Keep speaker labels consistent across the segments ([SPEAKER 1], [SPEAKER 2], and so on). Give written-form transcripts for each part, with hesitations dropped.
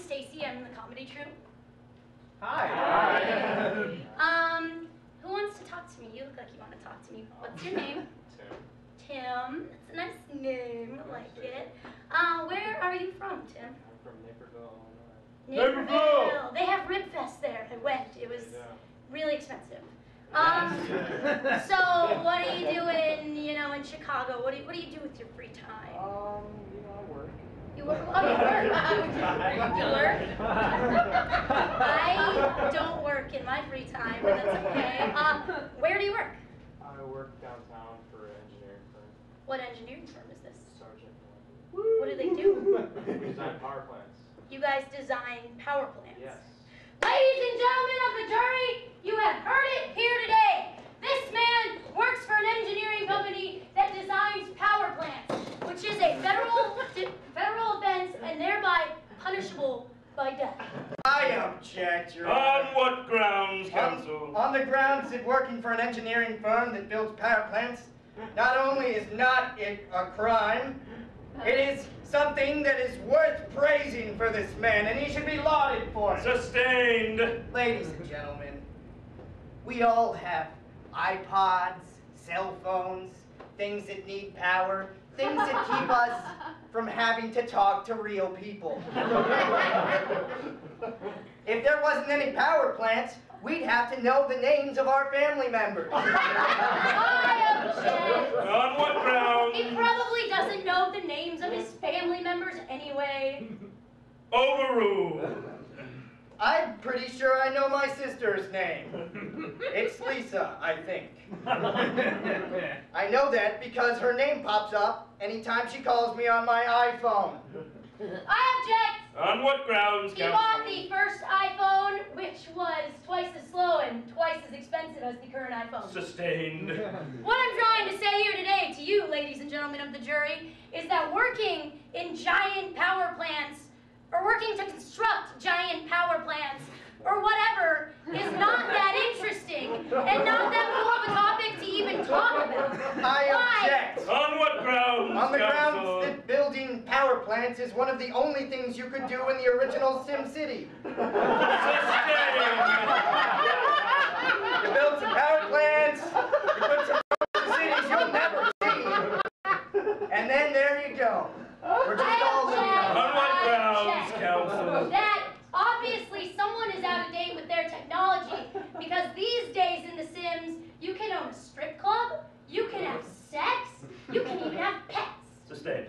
[SPEAKER 1] Stacy. I'm in the comedy troupe.
[SPEAKER 2] Hi.
[SPEAKER 1] Who wants to talk to me? You look like you want to talk to me. What's your name? Tim. That's a nice name. I like it. Where are you from, Tim?
[SPEAKER 3] I'm from Naperville, Illinois.
[SPEAKER 1] Naperville. They have Rib Fest there. I went. It was really expensive. So what are you doing, in Chicago? What do you do with your free time?
[SPEAKER 3] I work.
[SPEAKER 1] You work? Oh, you work. You work? I don't work in my free time, but that's okay. Where do you work?
[SPEAKER 3] I work downtown for an engineering firm.
[SPEAKER 1] What engineering firm is this?
[SPEAKER 3] Sergeant.
[SPEAKER 1] What do they do?
[SPEAKER 3] We design power plants.
[SPEAKER 1] You guys design power plants?
[SPEAKER 3] Yes.
[SPEAKER 1] Ladies and gentlemen of the jury, you have heard it here today. This man works for an engineering company that designs power plants, which is a federal offense and thereby punishable by death.
[SPEAKER 2] I object, Your
[SPEAKER 4] On
[SPEAKER 2] Honor.
[SPEAKER 4] what grounds, counsel?
[SPEAKER 2] On the grounds that working for an engineering firm that builds power plants not only is not a crime, it is something that is worth praising for this man, and he should be lauded for it.
[SPEAKER 4] Sustained.
[SPEAKER 2] Ladies and gentlemen, we all have iPods, cell phones, things that need power, things that keep us from having to talk to real people. If there wasn't any power plants, we'd have to know the names of our family members.
[SPEAKER 1] I object.
[SPEAKER 4] On what grounds?
[SPEAKER 1] He probably doesn't know the names of his family members anyway.
[SPEAKER 4] Overruled.
[SPEAKER 2] I'm pretty sure I know my sister's name. It's Lisa, I think. I know that because her name pops up anytime she calls me on my iPhone.
[SPEAKER 1] I object.
[SPEAKER 4] On what grounds,
[SPEAKER 1] He
[SPEAKER 4] counsel?
[SPEAKER 1] bought the first iPhone, which was twice as slow and twice as expensive as the current iPhone.
[SPEAKER 4] Sustained.
[SPEAKER 1] What I'm trying to say here today to you, ladies and gentlemen of the jury, is that working in giant power plants, or working to construct giant power plants, or whatever, is not that interesting, and not that cool of a topic to even talk about.
[SPEAKER 2] I object.
[SPEAKER 4] On what grounds,
[SPEAKER 2] On the
[SPEAKER 4] counsel?
[SPEAKER 2] grounds that building power plants is one of the only things you could do in the original SimCity.
[SPEAKER 4] Sustained.
[SPEAKER 2] You build some power plants, you put some cities you'll never see, and then there you go. We're just all living
[SPEAKER 4] On
[SPEAKER 2] on.
[SPEAKER 4] what grounds, counsel?
[SPEAKER 1] That obviously someone is out of date with their technology, because these days in The Sims, you can own a strip club, you can have sex, you can even have pets.
[SPEAKER 4] Sustained.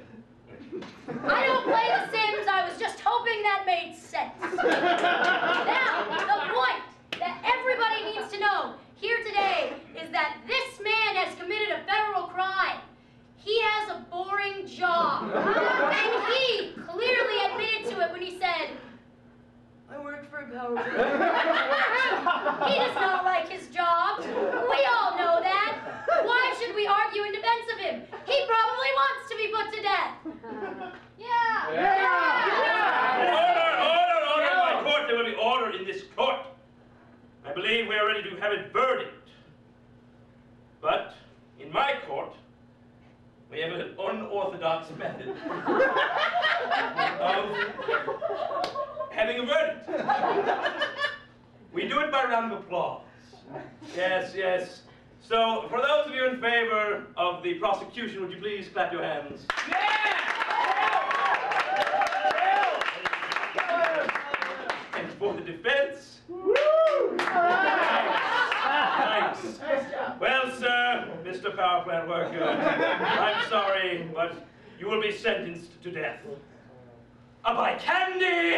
[SPEAKER 1] I don't play The Sims, I was just hoping that made sense. Now, the point that everybody needs to know here today is that this man has committed a federal crime. He has a boring job. And he clearly admitted to it when he said, I work for a power plant. He does not like his job. We all know that. Why should we argue in defense of him? He probably wants to be put to death. Yeah.
[SPEAKER 4] Order, my court. There will be order in this court. I believe we are ready to have a verdict. But in my court, we have an unorthodox method of having a verdict. We do it by round of applause. Yes, yes. So, for those of you in favor of the prosecution, would you please clap your hands? And for the defense, Thanks. Well, sir, Mr. Power Plant Worker, I'm sorry, but you will be sentenced to death. By candy!